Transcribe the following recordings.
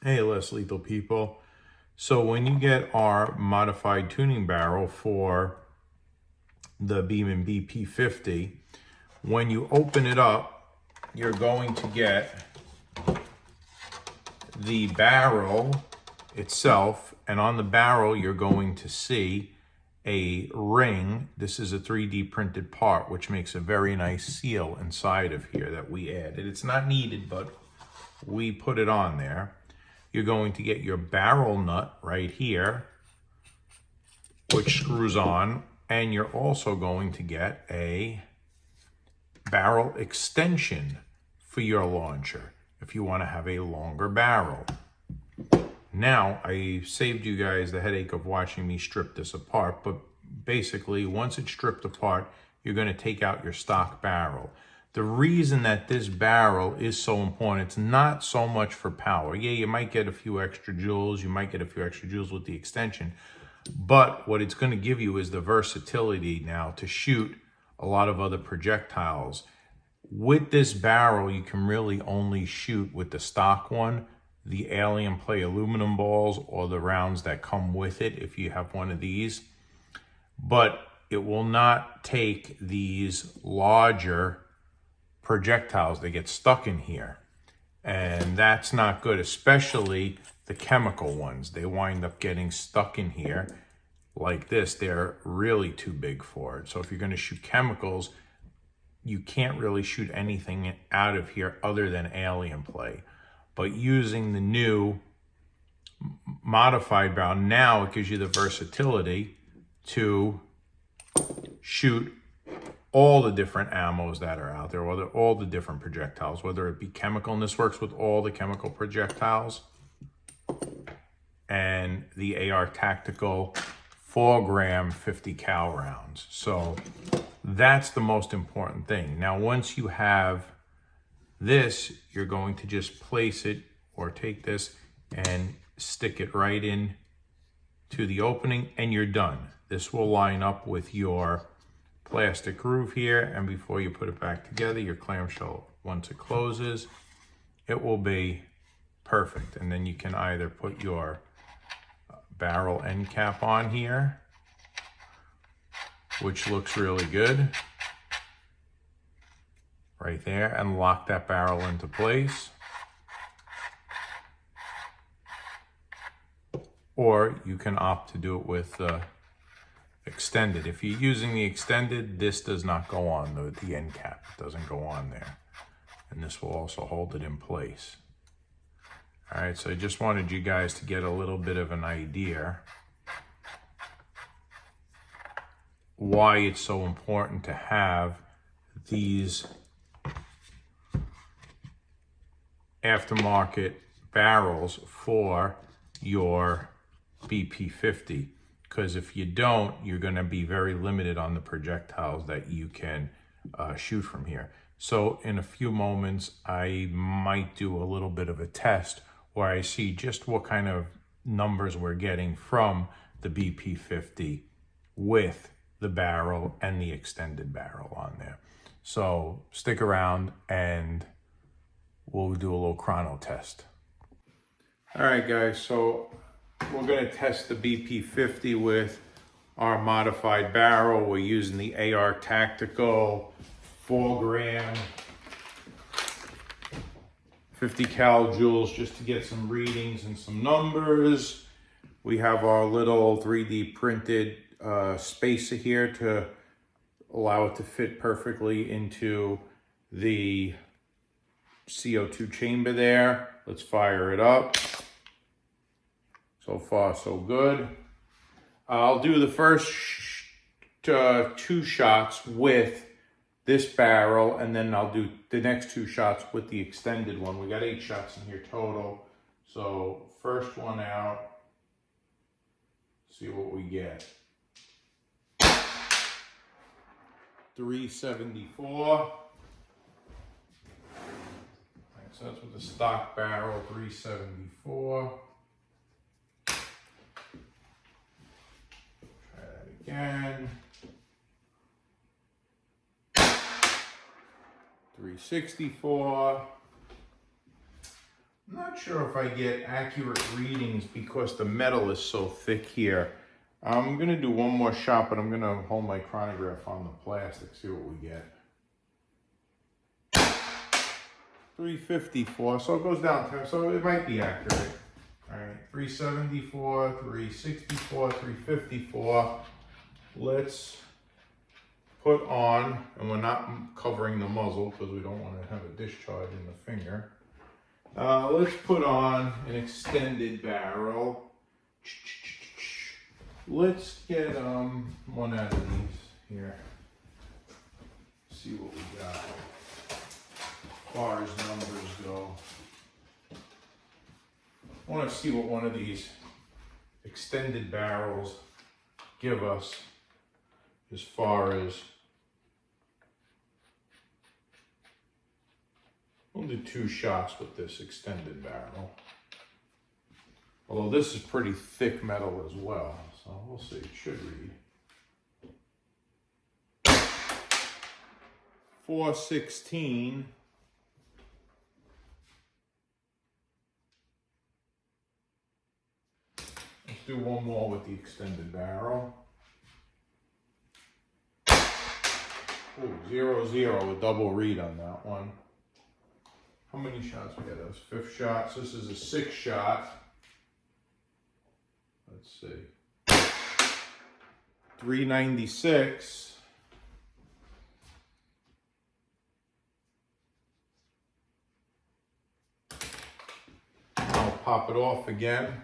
Hey, less lethal people. So when you get our modified tuning barrel for the Beeman BP.50, when you open it up, you're going to get the barrel itself, and on the barrel you're going to see a ring. This is a 3D printed part, which makes a very nice seal inside of here that we added. It's not needed, but we put it on there. You're going to get your barrel nut right here, which screws on, and you're also going to get a barrel extension for your launcher if you want to have a longer barrel. Now, I saved you guys the headache of watching me strip this apart, but basically, once it's stripped apart, you're going to take out your stock barrel. The reason that this barrel is so important, it's not so much for power. Yeah, you might get a few extra joules, with the extension, but what it's going to give you is the versatility now to shoot a lot of other projectiles. With this barrel, you can really only shoot with the stock one, the Alien Play aluminum balls, or the rounds that come with it if you have one of these. But it will not take these larger projectiles. They get stuck in here. And that's not good, especially the chemical ones. They wind up getting stuck in here like this. They're really too big for it. So if you're going to shoot chemicals, you can't really shoot anything out of here other than Alien Play. But using the new modified barrel, now it gives you the versatility to shoot all the different ammos that are out there, or all the different projectiles, whether it be chemical, and this works with all the chemical projectiles, and the AR Tactical 4-gram 50 cal rounds. So that's the most important thing. Now, once you have this, you're going to just place it, or take this and stick it right in to the opening, and you're done. This will line up with your plastic groove here, and before you put it back together, your clamshell, once it closes, it will be perfect. And then you can either put your barrel end cap on here, which looks really good right there, and lock that barrel into place. Or you can opt to do it with extended. If you're using the extended, this does not go on, the end cap. It doesn't go on there. And this will also hold it in place. All right, so I just wanted you guys to get a little bit of an idea why it's so important to have these aftermarket barrels for your BP.50. Because if you don't, you're going to be very limited on the projectiles that you can shoot from here. So in a few moments, I might do a little bit of a test where I see just what kind of numbers we're getting from the BP.50 with the barrel and the extended barrel on there. So stick around and we'll do a little chrono test. All right, guys, so we're going to test the BP.50 with our modified barrel. We're using the AR Tactical 4-gram 50 cal joules just to get some readings and some numbers. We have our little 3D printed spacer here to allow it to fit perfectly into the CO2 chamber there. Let's fire it up. So far, so good. I'll do the first 2 shots with this barrel, and then I'll do the next 2 shots with the extended one. We got 8 shots in here total. So first one out, see what we get. 374. So that's with the stock barrel, 374. Try that again. 364. I'm not sure if I get accurate readings because the metal is so thick here. I'm gonna do one more shot, but I'm gonna hold my chronograph on the plastic, see what we get. 354, so it goes down 10, so it might be accurate. All right, 374, 364, 354. Let's put on, and we're not covering the muzzle because we don't want to have a discharge in the finger. Let's put on an extended barrel. Let's get one out of these here. See what we got as far as numbers go. I want to see what one of these extended barrels give us as far as, we'll do 2 shots with this extended barrel. Although this is pretty thick metal as well, so we'll see, it should read. 416. Let's do one more with the extended barrel. Ooh, 0-0, a double read on that one. How many shots we got? That was 5th shot. So this is a 6th shot. Let's see. 396. I'll pop it off again.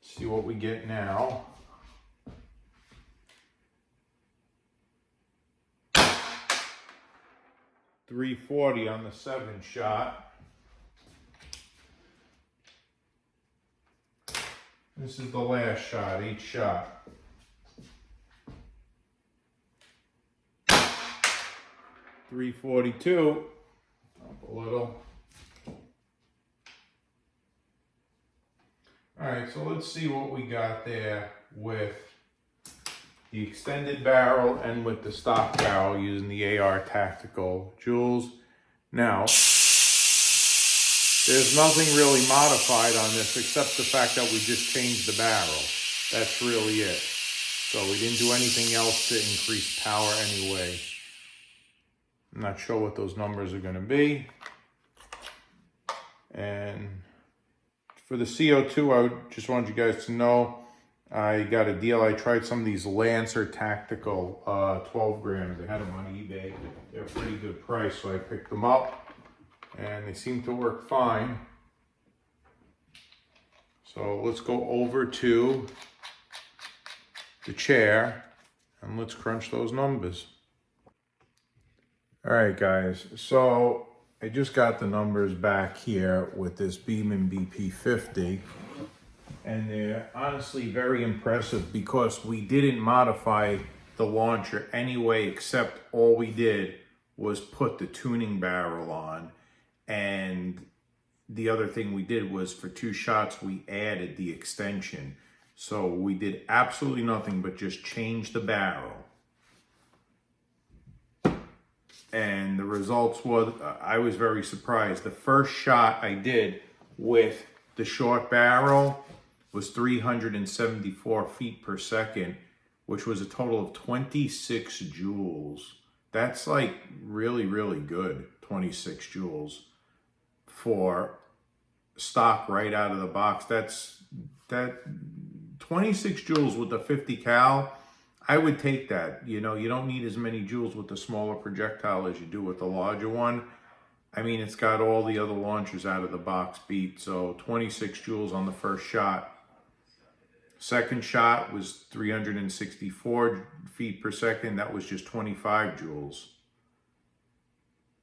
See what we get now. .340 on the 7th shot. This is the last shot, 8th shot. .342. Up a little. All right, so let's see what we got there with the extended barrel and with the stock barrel using the AR Tactical Jewels. Now, there's nothing really modified on this except the fact that we just changed the barrel. That's really it. So we didn't do anything else to increase power anyway. I'm not sure what those numbers are going to be. And for the CO2, I just wanted you guys to know I got a deal. I tried some of these Lancer Tactical 12 grams. They had them on eBay. They're a pretty good price, so I picked them up. And they seem to work fine. So let's go over to the chair and let's crunch those numbers. All right, guys. So I just got the numbers back here with this Beeman BP.50. And they're honestly very impressive because we didn't modify the launcher anyway, except all we did was put the tuning barrel on. And the other thing we did was for 2 shots, we added the extension. So we did absolutely nothing but just change the barrel. And the results were, I was very surprised. The first shot I did with the short barrel was 374 feet per second, which was a total of 26 joules. That's like really, really good, 26 joules for stock right out of the box. That 26 joules with the 50 cal, I would take that. You know, you don't need as many joules with the smaller projectile as you do with the larger one. I mean, it's got all the other launchers out of the box beat. So 26 joules on the first shot. Second shot was 364 feet per second. That was just 25 joules.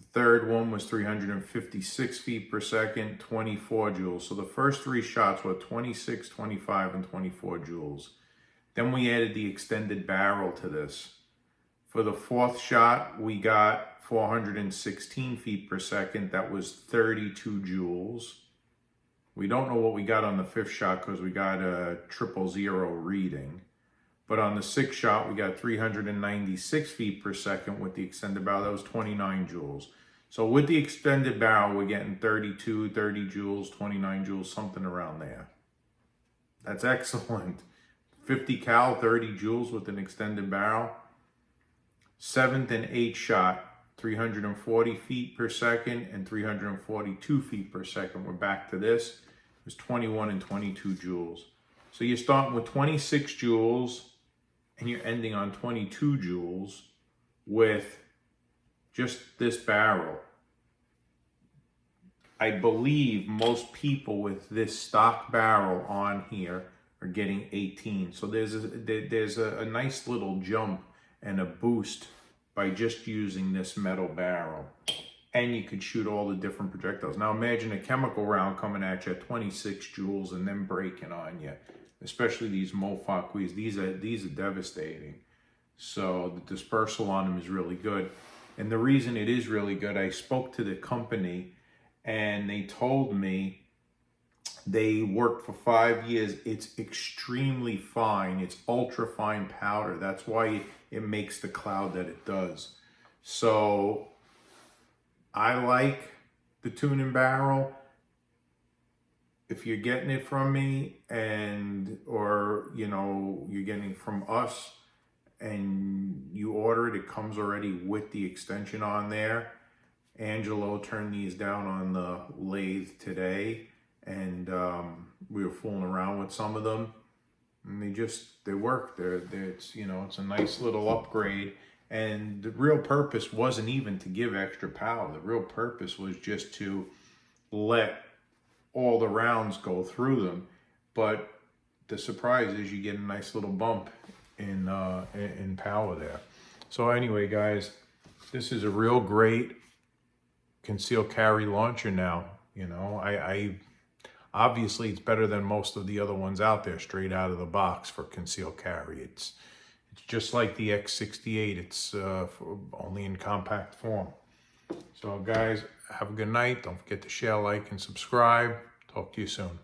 The third one was 356 feet per second, 24 joules. So the first 3 shots were 26, 25, and 24 joules. Then we added the extended barrel to this. For the 4th shot, we got 416 feet per second. That was 32 joules. We don't know what we got on the 5th shot because we got a 000 reading. But on the 6-shot, we got 396 feet per second with the extended barrel. That was 29 joules. So with the extended barrel, we're getting 32, 30 joules, 29 joules, something around there. That's excellent. 50 cal, 30 joules with an extended barrel. 7th and 8th shot, 340 feet per second and 342 feet per second. We're back to this. It was 21 and 22 joules. So you're starting with 26 joules and you're ending on 22 joules with just this barrel. I believe most people with this stock barrel on here are getting 18. So there's a nice little jump and a boost by just using this metal barrel. And you could shoot all the different projectiles. Now imagine a chemical round coming at you at 26 joules and then breaking on you. Especially these Mofaquis, these are devastating. So the dispersal on them is really good. And the reason it is really good, I spoke to the company and they told me they worked for 5 years. It's extremely fine. It's ultra fine powder. That's why it makes the cloud that it does. So I like the tuning barrel. If you're getting it from me or you're getting it from us and you order it, it comes already with the extension on there. Angelo turned these down on the lathe today, and we were fooling around with some of them, and they work. It's a nice little upgrade, and the real purpose wasn't even to give extra power. The real purpose was just to let all the rounds go through them. But the surprise is you get a nice little bump in power there. So anyway, guys, this is a real great concealed carry launcher now. I obviously it's better than most of the other ones out there straight out of the box for concealed carry. It's just like the X68. It's only in compact form. So guys, have a good night. Don't forget to share, like, and subscribe. Talk to you soon.